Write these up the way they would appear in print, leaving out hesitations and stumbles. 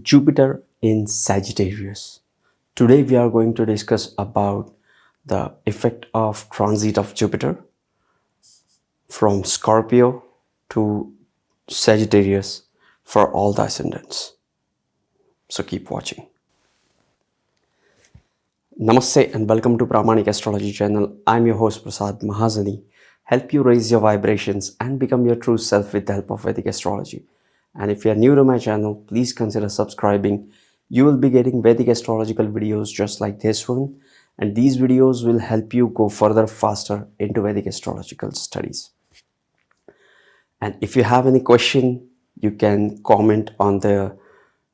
Jupiter in Sagittarius. Today we are going to discuss about the effect of transit of Jupiter from Scorpio to Sagittarius for all the ascendants. So keep watching. Namaste and welcome to Pramanik Astrology channel. I'm your host Prasad Mahazani. Help you raise your vibrations and become your true self with the help of Vedic astrology. And if you are new to my channel, please consider subscribing. You will be getting Vedic astrological videos just like this one. And these videos will help you go further faster into Vedic astrological studies. And if you have any question, you can comment on the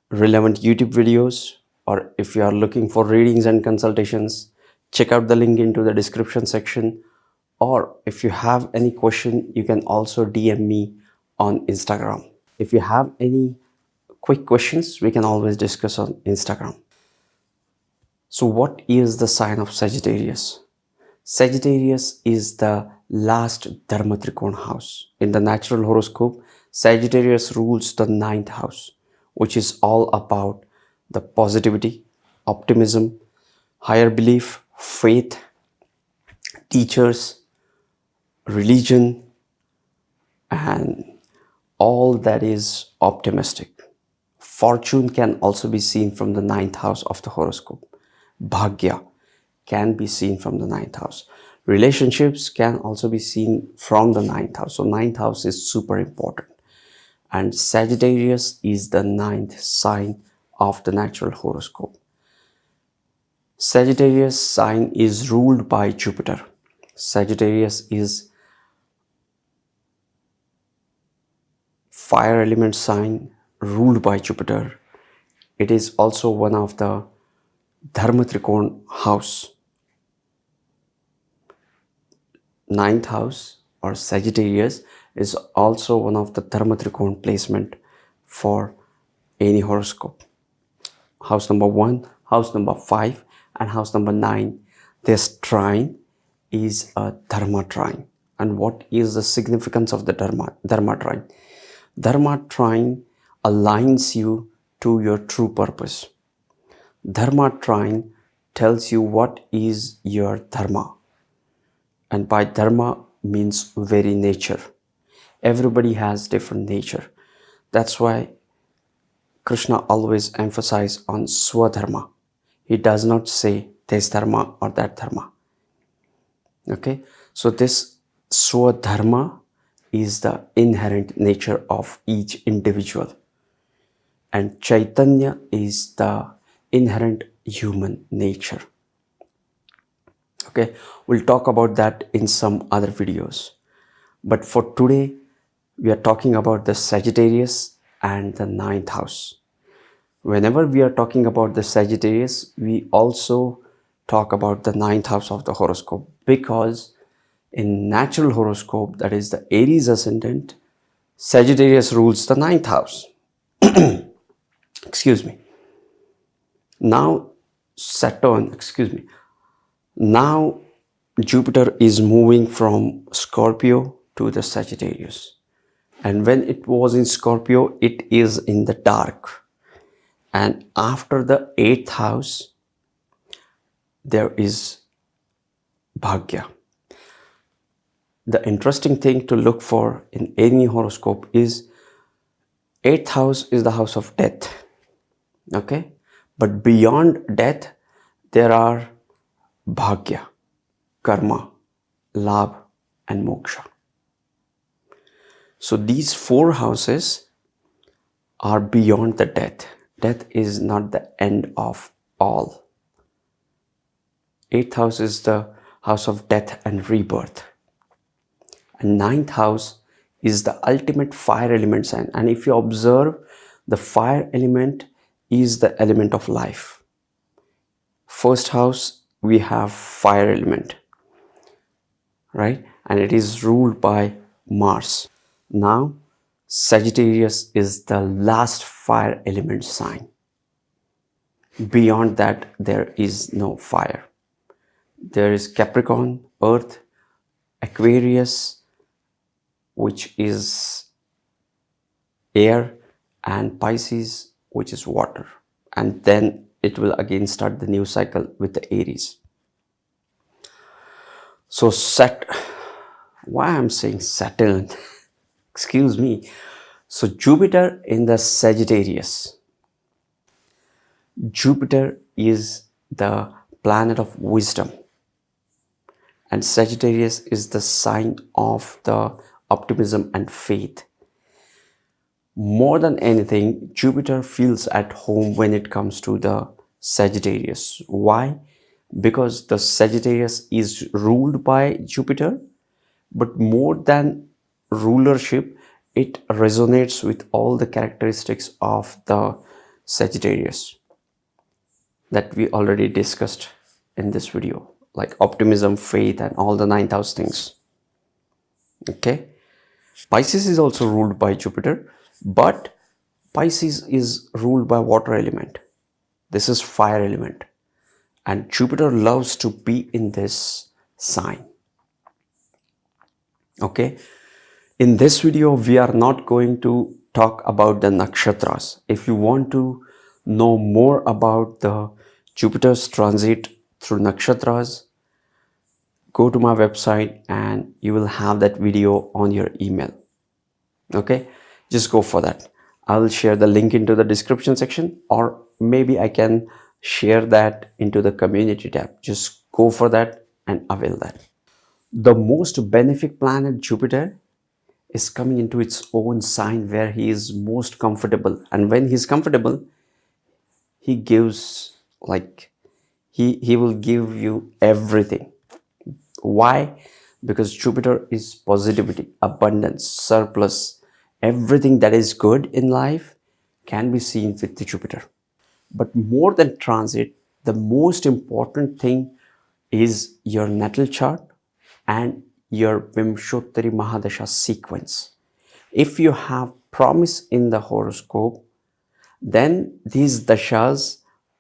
relevant YouTube videos, or if you are looking for readings and consultations, check out the link into the description section. Or if you have any question, you can also DM me on Instagram. If you have any quick questions, we can always discuss on Instagram. So what is the sign of Sagittarius? Sagittarius is the last Dharma Trikona house. In the natural horoscope, Sagittarius rules the 9th house, which is all about the positivity, optimism, higher belief, faith, teachers, religion, and all that is optimistic. Fortune can also be seen from the 9th house of the horoscope. Bhagya can be seen from the 9th house. Relationships can also be seen from the 9th house. So 9th house is super important. And Sagittarius is the 9th sign of the natural horoscope. Sagittarius sign is ruled by Jupiter. Sagittarius is fire element sign ruled by Jupiter. It is also one of the Dharma Trikona house. 9th house or Sagittarius is also one of the Dharma Trikona placement for any horoscope. House number 1, house number 5 and house number 9. This trine is a Dharma trine. And what is the significance of the Dharma trine? Dharma trine aligns you to your true purpose. Dharma trine tells you what is your dharma. And by dharma means very nature. Everybody has different nature. That's why Krishna always emphasizes on swadharma. He does not say this dharma or that dharma. Okay, so this swadharma is the inherent nature of each individual, and Chaitanya is the inherent human nature. Okay, we'll talk about that in some other videos, but for today we are talking about the Sagittarius and the 9th house. Whenever we are talking about the Sagittarius, we also talk about the 9th house of the horoscope, because in natural horoscope, that is the Aries ascendant, Sagittarius rules the 9th house. Excuse me. Now Now Jupiter is moving from Scorpio to the Sagittarius. And when it was in Scorpio, it is in the dark. And after the 8th house, there is Bhagya. The interesting thing to look for in any horoscope is 8th house is the house of death. Okay, but beyond death there are bhagya, karma, labh and moksha. So these 4 houses are beyond the death. Death is not the end of all. 8th house is the house of death and rebirth. And 9th house is the ultimate fire element sign. And if you observe, the fire element is the element of life. First house, we have fire element, right? And it is ruled by Mars. Now, Sagittarius is the last fire element sign. Beyond that, there is no fire. There is Capricorn, Earth, Aquarius, which is air, and Pisces, which is water, and then it will again start the new cycle with the Aries. So why I'm saying Saturn, excuse me. So Jupiter in the Sagittarius. Jupiter is the planet of wisdom, and Sagittarius is the sign of the optimism and faith. More than anything, Jupiter feels at home when it comes to the Sagittarius. Why? Because the Sagittarius is ruled by Jupiter, but more than rulership, it resonates with all the characteristics of the Sagittarius that we already discussed in this video, like optimism, faith, and all the 9th house things. Okay, Pisces is also ruled by Jupiter, but Pisces is ruled by water element. This is fire element, and Jupiter loves to be in this sign. Okay, in this video we are not going to talk about the nakshatras. If you want to know more about the Jupiter's transit through nakshatras, go to my website and you will have that video on your email. Okay, just go for that. I'll share the link into the description section, or maybe I can share that into the community tab. Just go for that and avail that. The most benefic planet, Jupiter, is coming into its own sign where he is most comfortable, and when he's comfortable, he gives, like, he will give you everything. Why? Because Jupiter is positivity, abundance, surplus. Everything that is good in life can be seen with the Jupiter. But more than transit, the most important thing is your natal chart and your Vimshottari Mahadasha sequence. If you have promise in the horoscope, then these dashas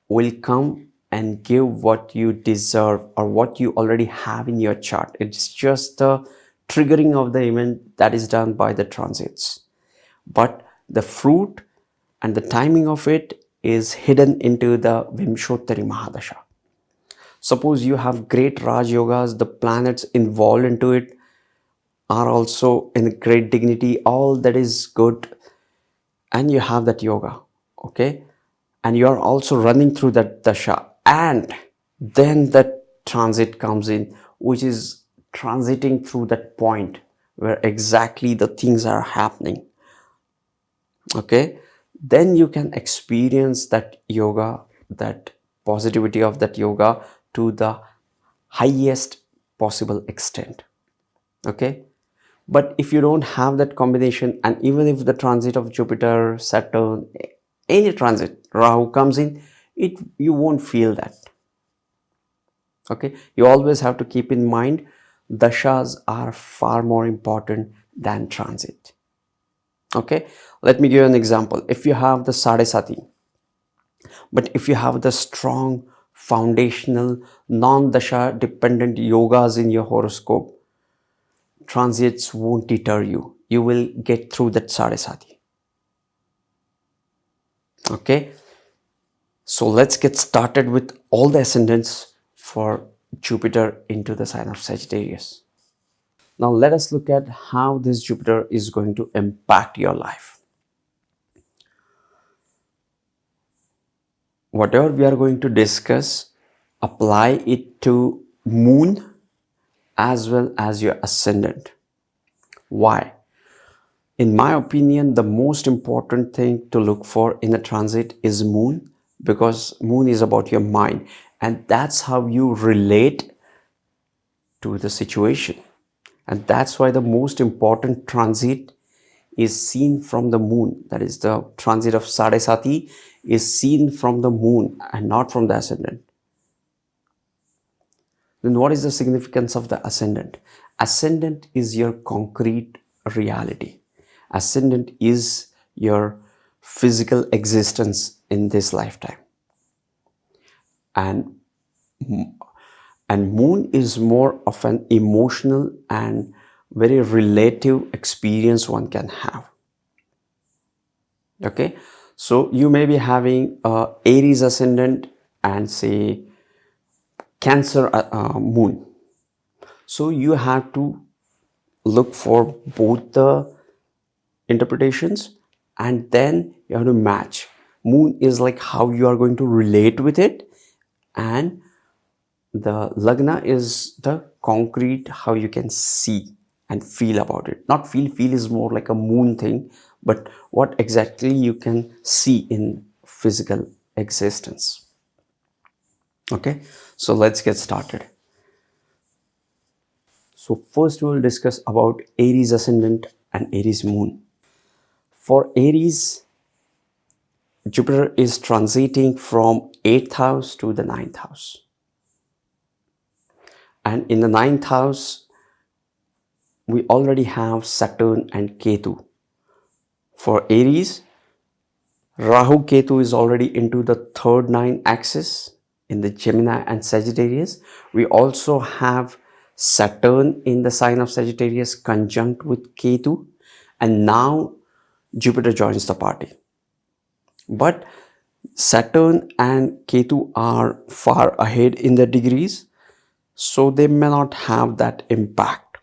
will come and give what you deserve or what you already have in your chart. It's just the triggering of the event that is done by the transits. But the fruit and the timing of it is hidden into the Vimshottari Mahadasha. Suppose you have great Raj Yogas, the planets involved into it are also in great dignity, all that is good, and you have that yoga, okay? And you are also running through that dasha, and then that transit comes in, which is transiting through that point where exactly the things are happening. Okay, then you can experience that yoga, that positivity of that yoga to the highest possible extent. Okay, but if you don't have that combination, and even if the transit of Jupiter, Saturn, any transit, Rahu comes in, you won't feel that. Okay, you always have to keep in mind dashas are far more important than transit. Okay, let me give you an example. If you have the Sadesati, but if you have the strong foundational non-dasha dependent yogas in your horoscope, transits won't deter you. You will get through that Sadesati. Okay, so let's get started with all the ascendants for Jupiter into the sign of Sagittarius. Now let us look at how this Jupiter is going to impact your life. Whatever we are going to discuss, apply it to moon as well as your ascendant. Why? In my opinion, the most important thing to look for in a transit is moon, because moon is about your mind, and that's how you relate to the situation. And that's why the most important transit is seen from the moon. That is, the transit of Sadesati is seen from the moon and not from the ascendant. Then what is the significance of the ascendant? Ascendant is your concrete reality. Ascendant is your physical existence in this lifetime. And moon is more of an emotional and very relative experience one can have. Okay, So you may be having Aries ascendant and say Cancer moon. So you have to look for both the interpretations, and then you have to match. Moon is like how you are going to relate with it, and the lagna is the concrete, how you can see and feel about it. Not feel is more like a moon thing, but what exactly you can see in physical existence. Okay, so let's get started. So first we will discuss about Aries ascendant and Aries moon. For Aries, Jupiter is transiting from 8th house to the 9th house. And in the 9th house, we already have Saturn and Ketu. For Aries, Rahu Ketu is already into the 3rd 9 axis in the Gemini and Sagittarius. We also have Saturn in the sign of Sagittarius conjunct with Ketu, and now Jupiter joins the party. But Saturn and Ketu are far ahead in the degrees, so they may not have that impact.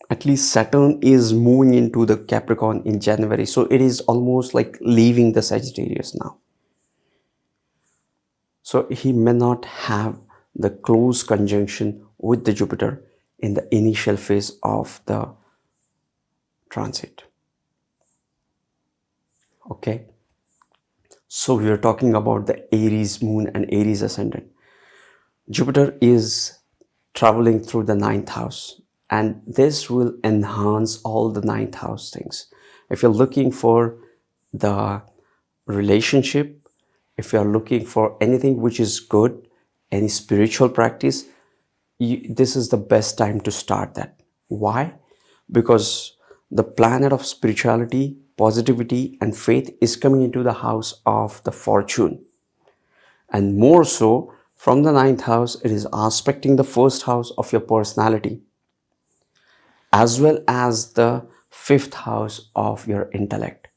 At least Saturn is moving into the Capricorn in January, so it is almost like leaving the Sagittarius now. So he may not have the close conjunction with the Jupiter in the initial phase of the transit. Okay. So we are talking about the Aries moon and Aries ascendant. Jupiter is traveling through the 9th house, and this will enhance all the 9th house things. If you're looking for the relationship, if you're looking for anything which is good, any spiritual practice, this is the best time to start that. Why? Because the planet of spirituality, positivity, and faith is coming into the house of the fortune. And more so, from the 9th house, it is aspecting the 1st house of your personality, as well as the 5th house of your intellect.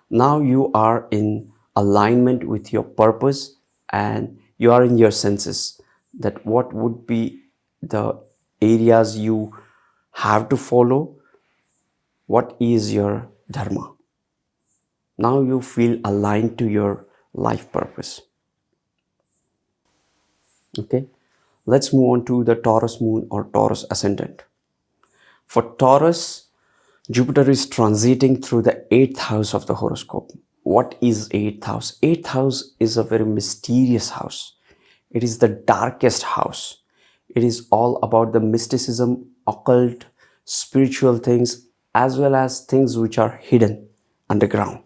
Now you are in alignment with your purpose, and you are in your senses that what would be the areas you have to follow, what is your dharma. Now you feel aligned to your life purpose. Okay, let's move on to the Taurus moon or Taurus ascendant. For Taurus, Jupiter is transiting through the 8th house of the horoscope. What is 8th house? 8th house is a very mysterious house. It is the darkest house. It is all about the mysticism, occult, spiritual things, as well as things which are hidden underground.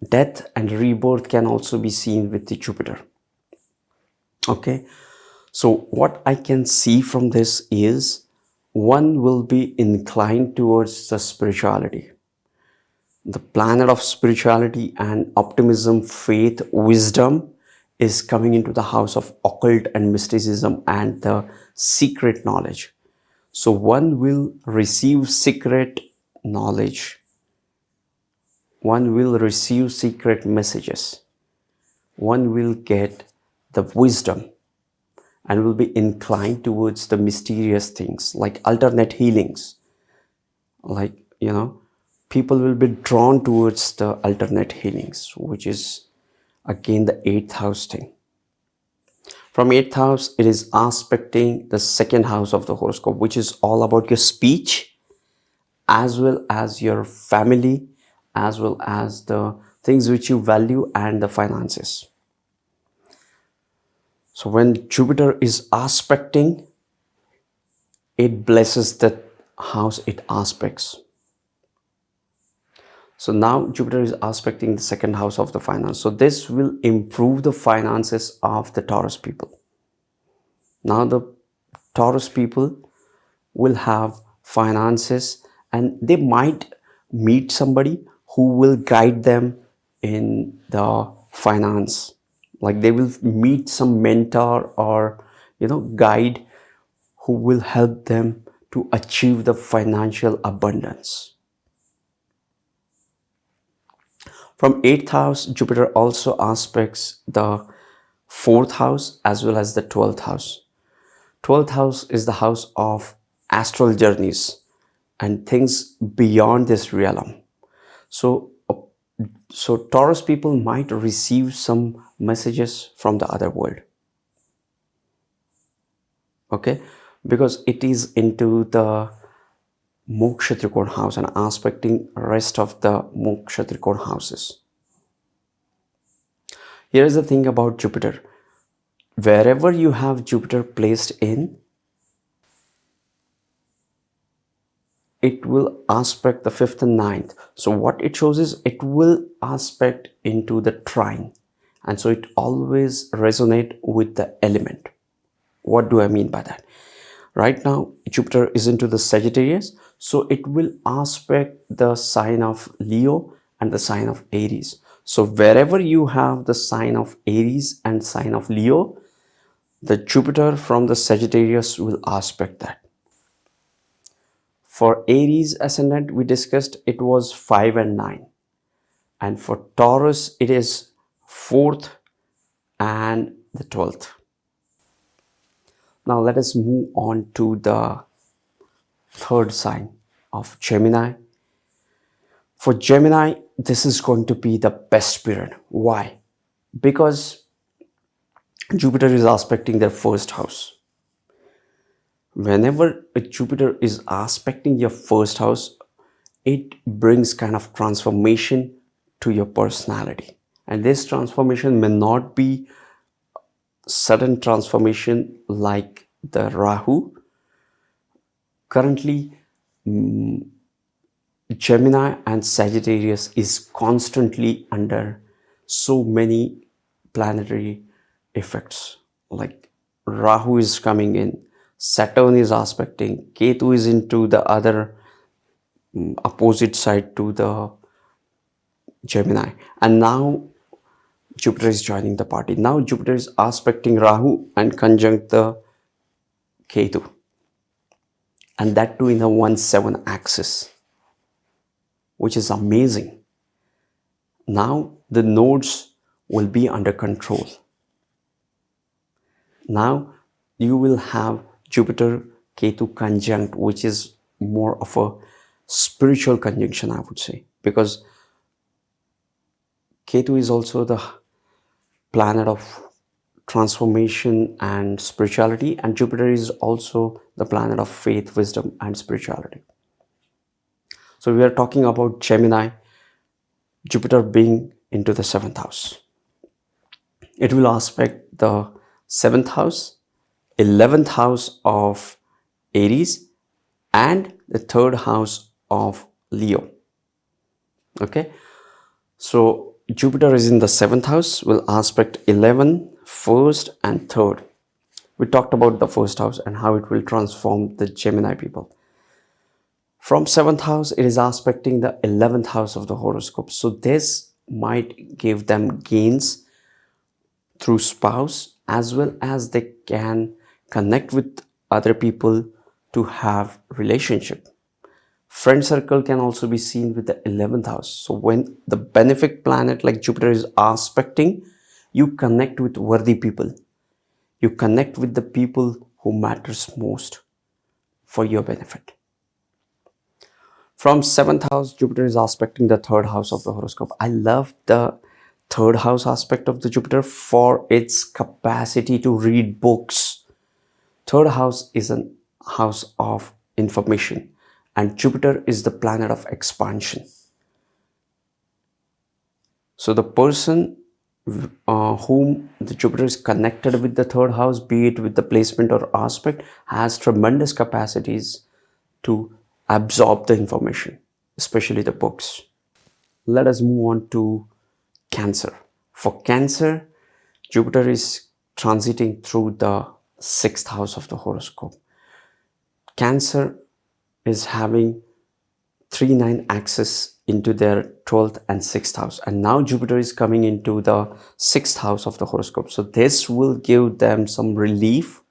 Death and rebirth can also be seen with the Jupiter. Okay, so what I can see from this is one will be inclined towards the spirituality. The planet of spirituality and optimism, faith, wisdom is coming into the house of occult and mysticism and the secret knowledge. So one will receive secret knowledge. One will receive secret messages. One will get the wisdom and will be inclined towards the mysterious things like alternate healings. Like, people will be drawn towards the alternate healings, which is again the 8th house thing. From 8th house, it is aspecting the 2nd house of the horoscope, which is all about your speech, as well as your family, as well as the things which you value and the finances. So when Jupiter is aspecting, it blesses the house it aspects. So now Jupiter is aspecting the 2nd house of the finance. So this will improve the finances of the Taurus people. Now the Taurus people will have finances, and they might meet somebody who will guide them in the finance. Like they will meet some mentor or guide who will help them to achieve the financial abundance. From 8th house, Jupiter also aspects the 4th house as well as the 12th house. 12th house is the house of astral journeys and things beyond this realm. So Taurus people might receive some messages from the other world. Okay, because it is into the Moksha Trikona house and aspecting rest of the Moksha Trikona houses. Here is the thing about Jupiter. Wherever you have Jupiter placed in, it will aspect the 5th and 9th. So what it shows is it will aspect into the trine. And so it always resonate with the element. What do I mean by that? Right now, Jupiter is into the Sagittarius. So it will aspect the sign of Leo and the sign of Aries. So wherever you have the sign of Aries and sign of Leo, the Jupiter from the Sagittarius will aspect that. For Aries ascendant, we discussed it was 5 and 9. And for Taurus, it is 4th and the 12th. Now let us move on to the third sign of Gemini. For Gemini, this is going to be the best period. Why? Because Jupiter is aspecting their first house. Whenever a Jupiter is aspecting your first house, it brings kind of transformation to your personality. And this transformation may not be sudden transformation like the Rahu. Currently, Gemini and Sagittarius is constantly under so many planetary effects. Like Rahu is coming in, Saturn is aspecting, Ketu is into the other opposite side to the Gemini, and now Jupiter is joining the party. Now Jupiter is aspecting Rahu and conjunct the Ketu, and that too in a 1-7 axis, which is amazing. Now the nodes will be under control. Now you will have Jupiter Ketu conjunct, which is more of a spiritual conjunction, I would say, because Ketu is also the planet of transformation and spirituality, and Jupiter is also the planet of faith, wisdom, and spirituality. So we are talking about Gemini, Jupiter being into the 7th house. It will aspect the 7th house, 11th house of Aries, and the 3rd house of Leo. Okay, so Jupiter is in the 7th house, will aspect 11, 1st, and 3rd. We talked about the 1st house and how it will transform the Gemini people. From 7th house, it is aspecting the 11th house of the horoscope. So this might give them gains through spouse, as well as they can connect with other people to have relationship. Friend circle can also be seen with the 11th house. So when the benefic planet like Jupiter is aspecting, you connect with worthy people. You connect with the people who matters most for your benefit. From 7th house, Jupiter is aspecting the 3rd house of the horoscope. I love the 3rd house aspect of the Jupiter for its capacity to read books. 3rd house is a house of information, and Jupiter is the planet of expansion. So the person whom the Jupiter is connected with the 3rd house, be it with the placement or aspect, has tremendous capacities to absorb the information, especially the books. Let us move on to Cancer. For Cancer, Jupiter is transiting through the 6th house of the horoscope. Cancer is having 3-9 axis into their 12th and 6th house, and now Jupiter is coming into the 6th house of the horoscope. So this will give them some relief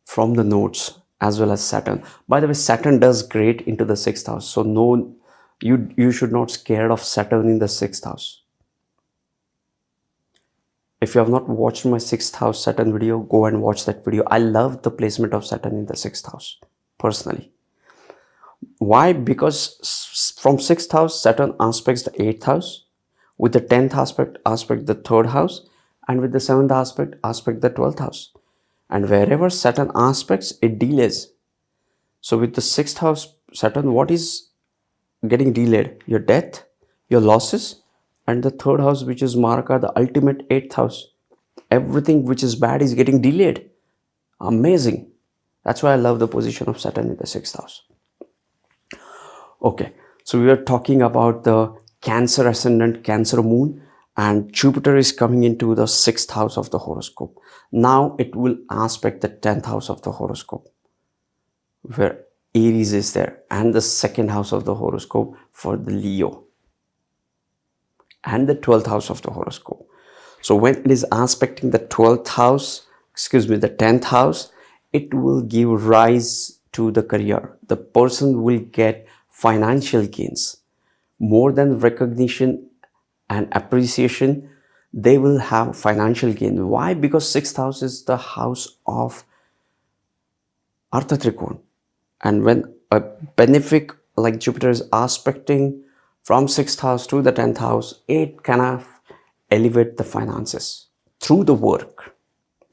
from the nodes as well as Saturn. By the way, Saturn does great into the 6th house, so no You should not scared of Saturn in the 6th house. If you have not watched my 6th house Saturn video, go and watch that video. I love the placement of Saturn in the 6th house, personally. Why? Because from 6th house, Saturn aspects the 8th house, with the 10th aspect the 3rd house, and with the 7th aspect the 12th house. And wherever Saturn aspects, it delays. So with the 6th house Saturn, what is getting delayed? Your death, your losses, and the 3rd house, which is Marka, the ultimate 8th house. Everything which is bad is getting delayed. Amazing. That's why I love the position of Saturn in the 6th house. Okay, so we were talking about the Cancer ascendant, Cancer moon, and Jupiter is coming into the 6th house of the horoscope. Now it will aspect the 10th house of the horoscope, where Aries is there, and the 2nd house of the horoscope for the Leo, and the 12th house of the horoscope. So when it is aspecting the 12th house, the 10th house, it will give rise to the career. The person will get financial gains. More than recognition and appreciation, they will have financial gain. Why? Because 6th house is the house of Artha Trikon. And when a benefic like Jupiter is aspecting from 6th house to the 10th house, it can elevate the finances through the work.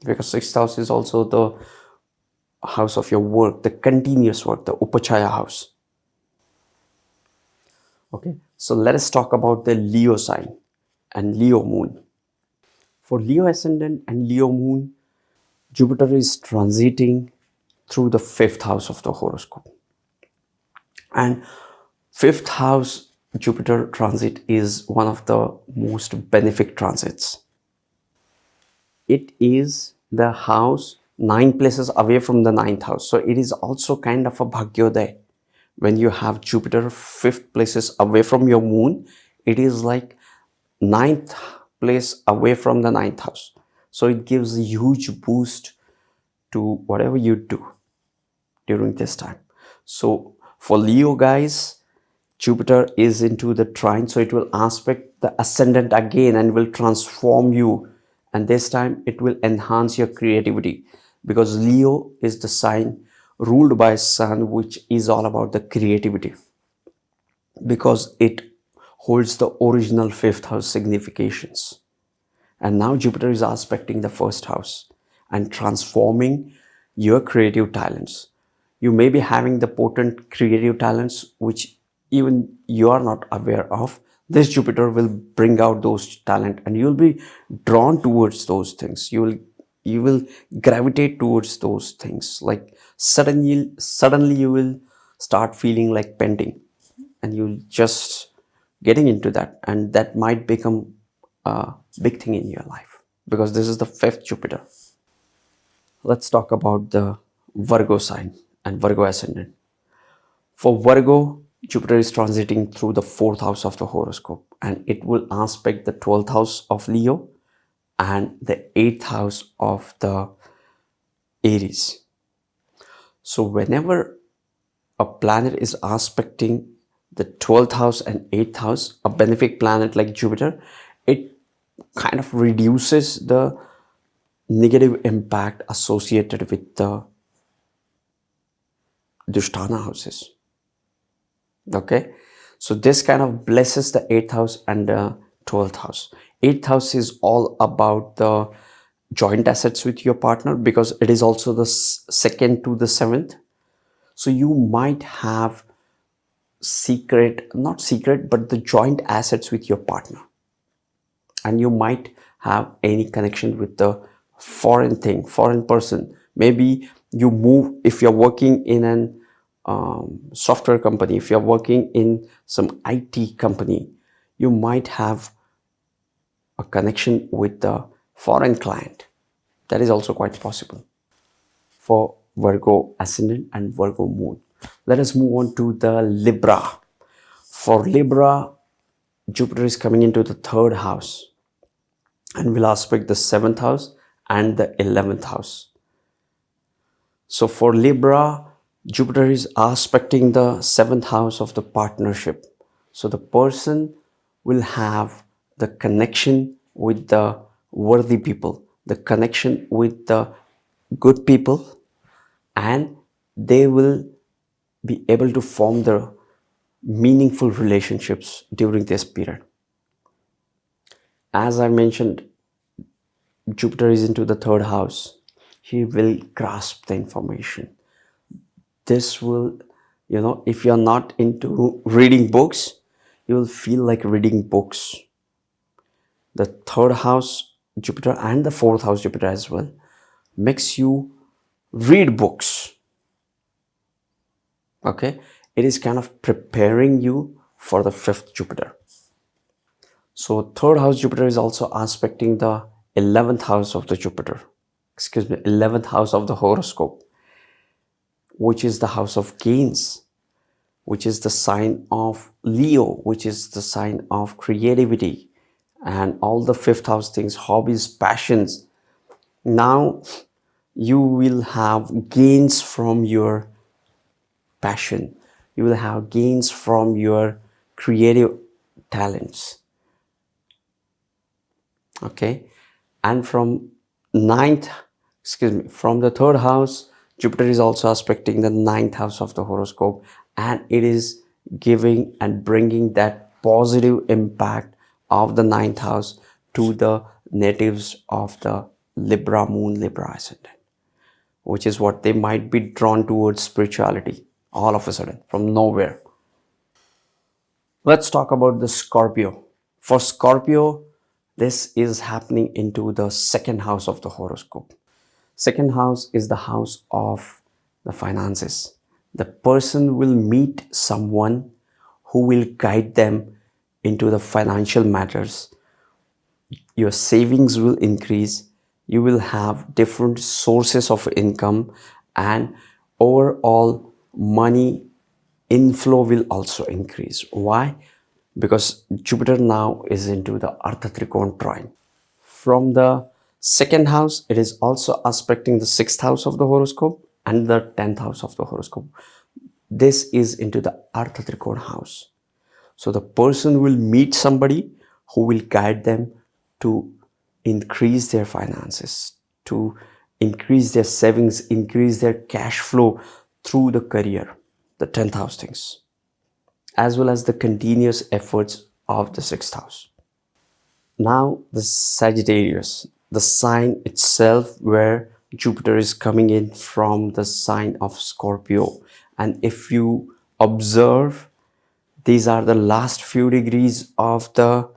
Because 6th house is also the house of your work, the continuous work, the Upachaya house. Okay, so let us talk about the Leo sign and Leo moon. For Leo ascendant and Leo moon, Jupiter is transiting through the 5th house of the horoscope. And 5th house Jupiter transit is one of the most benefic transits. It is the house 9 places away from the 9th house. So it is also kind of a Bhagyodaya. When you have Jupiter 5th places away from your moon, it is like 9th place away from the 9th house. So it gives a huge boost to whatever you do during this time. So for Leo guys, Jupiter is into the trine, so it will aspect the ascendant again and will transform you. And this time it will enhance your creativity, because Leo is the sign ruled by Sun, which is all about the creativity, because it holds the original 5th house significations. And now Jupiter is aspecting the 1st house and transforming your creative talents. You may be having the potent creative talents which even you are not aware of. This Jupiter will bring out those talent, and you'll be drawn towards those things. You will gravitate towards those things. Like suddenly you will start feeling like painting, and you'll just getting into that, and that might become a big thing in your life, because this is the 5th Jupiter. Let's talk about the Virgo sign and Virgo ascendant. For Virgo, Jupiter is transiting through the 4th house of the horoscope, and it will aspect the 12th house of Leo and the 8th house of the Aries. So whenever a planet is aspecting the 12th house and 8th house, a benefic planet like Jupiter, it kind of reduces the negative impact associated with the Dushtana houses. Okay, so this kind of blesses the 8th house and the 12th house. 8th house is all about the joint assets with your partner, because it is also the 2nd to the 7th. So you might have not secret, but the joint assets with your partner. And you might have any connection with the foreign person. Maybe you move, if you're working in an software company, if you're working in some IT company, you might have a connection with the foreign client. That is also quite possible for Virgo ascendant and Virgo moon. Let us move on to the Libra. For Libra, Jupiter is coming into the 3rd house and will aspect the 7th house and the 11th house. So for Libra, Jupiter is aspecting the 7th house of the partnership. So the person will have the connection with the worthy people, the connection with the good people, and they will be able to form the meaningful relationships during this period. As I mentioned, Jupiter is into the third house. He will grasp the information. This will, if you're not into reading books, you will feel like reading books. The third house Jupiter and the fourth house Jupiter as well makes you read books. Okay, it is kind of preparing you for the fifth Jupiter. So third house Jupiter is also aspecting the 11th house of the Jupiter, 11th house of the horoscope, which is the house of gains, which is the sign of Leo, which is the sign of creativity, and all the fifth house things, hobbies, passions. Now you will have gains from your passion. You will have gains from your creative talents. Okay, and from the third house, Jupiter is also aspecting the 9th house of the horoscope, and it is giving and bringing that positive impact of the 9th house to the natives of the Libra moon, Libra ascendant, which is what they might be drawn towards spirituality all of a sudden from nowhere. Let's talk about the Scorpio. For Scorpio, this is happening into the second house of the horoscope. Second house is the house of the finances. The person will meet someone who will guide them into the financial matters. Your savings will increase. You will have different sources of income, and overall money inflow will also increase. Why? Because Jupiter now is into the Artha Trikona trine. From the second house, it is also aspecting the 6th house of the horoscope and the 10th house of the horoscope. This is into the Artha Trikona house. So the person will meet somebody who will guide them to increase their finances, to increase their savings, increase their cash flow through the career, the 10th house things, as well as the continuous efforts of the 6th house. Now the Sagittarius, the sign itself where Jupiter is coming in from the sign of Scorpio. And if you observe, these are the last few degrees of the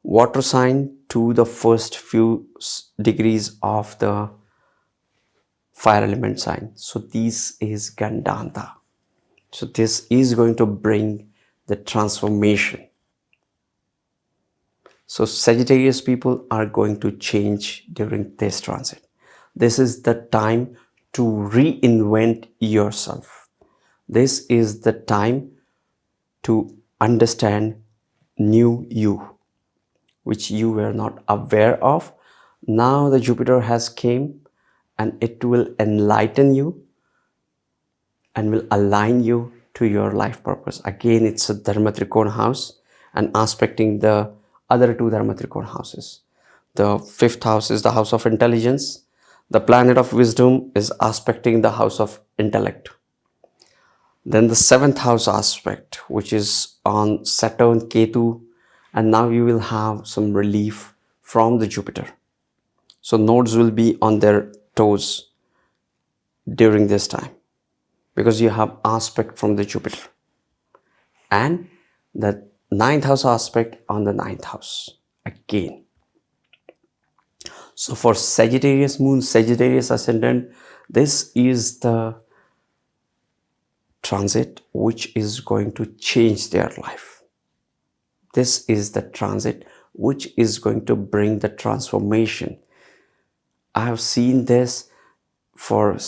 water sign to the first few degrees of the fire element sign. So this is Gandanta. So this is going to bring the transformation. So Sagittarius people are going to change during this transit. This is the time to reinvent yourself. This is the time to understand new you, which you were not aware of. Now the Jupiter has came and it will enlighten you and will align you to your life purpose. Again, it's a Dharma Trikona house and aspecting the other two Dharma Trikona houses. The 5th house is the house of intelligence. The planet of wisdom is aspecting the house of intellect. Then the 7th house aspect, which is on Saturn, Ketu, and now you will have some relief from the Jupiter. So nodes will be on their toes during this time because you have aspect from the Jupiter. And the 9th house aspect on the 9th house again. So for Sagittarius moon, Sagittarius ascendant, this is the transit which is going to change their life. This is the transit which is going to bring the transformation. I have seen this for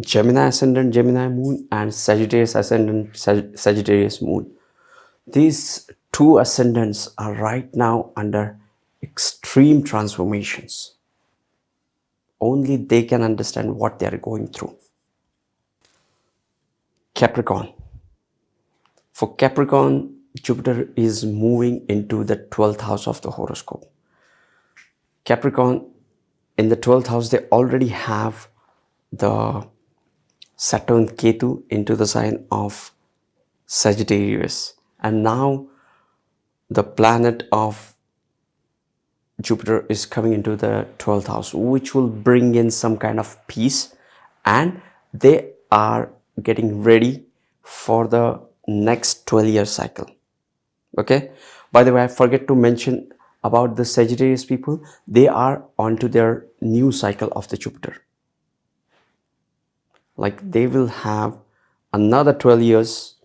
Gemini ascendant, Gemini moon, and Sagittarius ascendant, Sagittarius moon. These two ascendants are right now under extreme transformations. Only they can understand what they are going through. Capricorn. For Capricorn, Jupiter is moving into the 12th house of the horoscope. Capricorn, in the 12th house, they already have the Saturn Ketu into the sign of Sagittarius. And now the planet of Jupiter is coming into the 12th house, which will bring in some kind of peace, and they are getting ready for the next 12-year cycle. Okay, by the way, I forget to mention about the Sagittarius people. They are onto their new cycle of the Jupiter. Like, they will have another 12 years.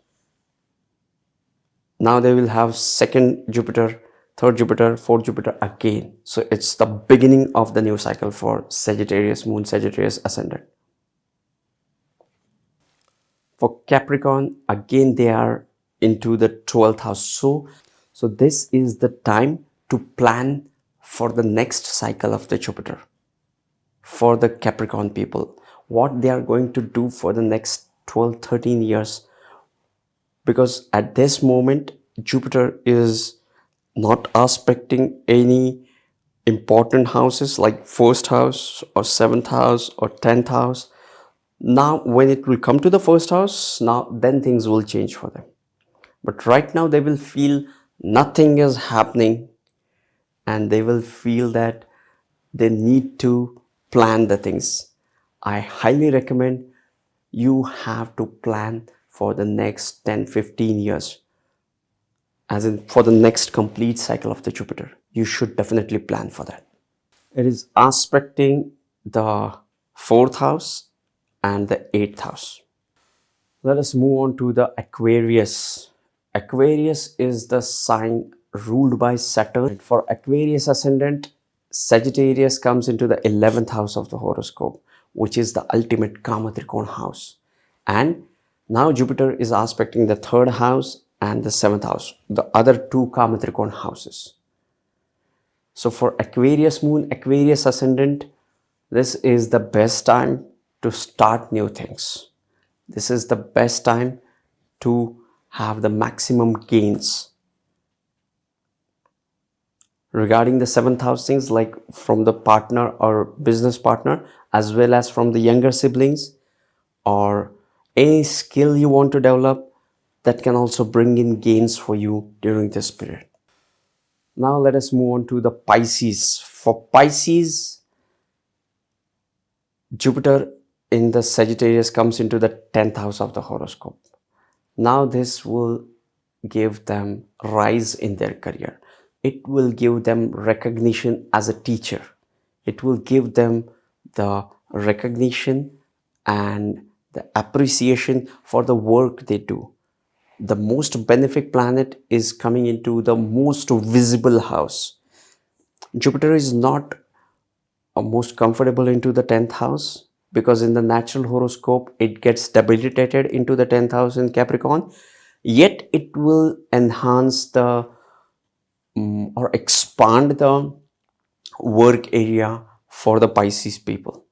Now they will have second Jupiter, third Jupiter, fourth Jupiter again. So it's the beginning of the new cycle for Sagittarius Moon, Sagittarius Ascendant. For Capricorn, again they are into the 12th house. So this is the time to plan for the next cycle of the Jupiter. For the Capricorn people, what they are going to do for the next 12-13 years. Because at this moment, Jupiter is not aspecting any important houses like 1st house or 7th house or 10th house. Now, when it will come to the 1st house, then things will change for them. But right now, they will feel nothing is happening, and they will feel that they need to plan the things. I highly recommend you have to plan for the next 10-15 years, as in for the next complete cycle of the Jupiter. You should definitely plan for that. It is aspecting the 4th house and the 8th house. Let us move on to the Aquarius. Aquarius is the sign ruled by Saturn. For Aquarius ascendant, Sagittarius comes into the 11th house of the horoscope, which is the ultimate Kama Trikona house. And now Jupiter is aspecting the 3rd house and the 7th house, the other two Kama Trikona houses. So for Aquarius Moon, Aquarius Ascendant, this is the best time to start new things. This is the best time to have the maximum gains. Regarding the 7th house things, like from the partner or business partner, as well as from the younger siblings, or any skill you want to develop, that can also bring in gains for you during this period. Now let us move on to the Pisces. For Pisces, Jupiter in the Sagittarius comes into the 10th house of the horoscope. Now this will give them rise in their career. It will give them recognition as a teacher. It will give them the recognition and the appreciation for the work they do. The most benefic planet is coming into the most visible house. Jupiter is not most comfortable into the 10th house, because in the natural horoscope it gets debilitated into the 10th house in Capricorn. Yet it will enhance the or expand the work area for the Pisces people.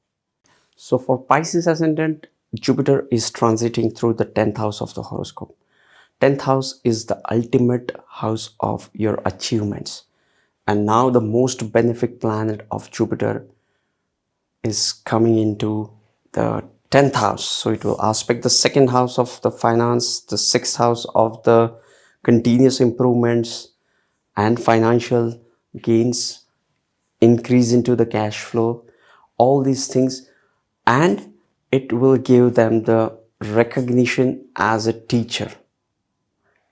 So for Pisces ascendant, Jupiter is transiting through the 10th house of the horoscope. 10th house is the ultimate house of your achievements. And now the most benefic planet of Jupiter is coming into the 10th house. So it will aspect the 2nd house of the finance, the 6th house of the continuous improvements and financial gains, increase into the cash flow, all these things. And it will give them the recognition as a teacher.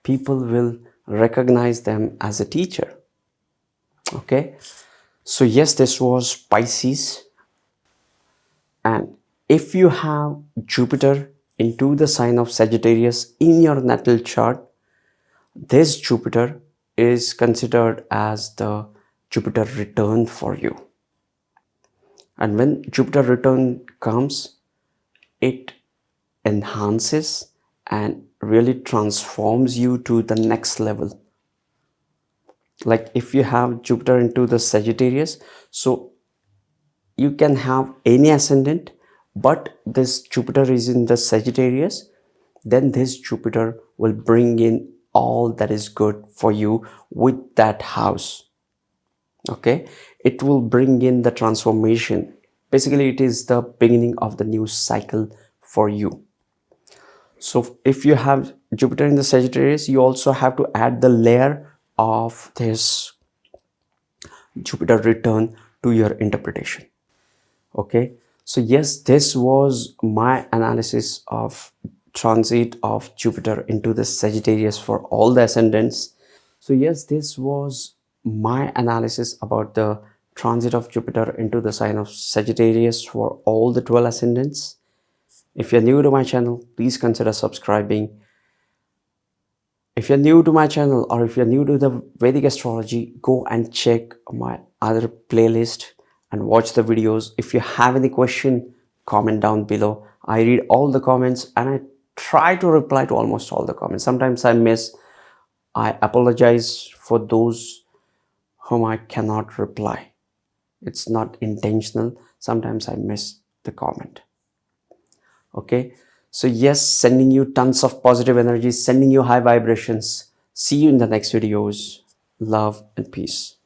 People will recognize them as a teacher. Okay, so yes, this was Pisces. And if you have Jupiter into the sign of Sagittarius in your natal chart, this Jupiter is considered as the Jupiter return for you. And when Jupiter return comes, it enhances and really transforms you to the next level. Like if you have Jupiter into the Sagittarius, so you can have any ascendant, but this Jupiter is in the Sagittarius, then this Jupiter will bring in all that is good for you with that house. Okay, it will bring in the transformation. Basically, it is the beginning of the new cycle for you. So if you have Jupiter in the Sagittarius, you also have to add the layer of this Jupiter return to your interpretation. Okay, so yes, this was my analysis of transit of Jupiter into the Sagittarius for all the ascendants. So yes, this was my analysis about the transit of Jupiter into the sign of Sagittarius for all the 12 ascendants. If you're new to my channel, please consider subscribing. If you're new to my channel or if you're new to the Vedic astrology, go and check my other playlist and watch the videos. If you have any question, comment down below. I read all the comments and I try to reply to almost all the comments. Sometimes I miss. I apologize for those whom I cannot reply. It's not intentional. Sometimes I miss the comment. Okay, so yes, sending you tons of positive energy, sending you high vibrations. See you in the next videos. Love and peace.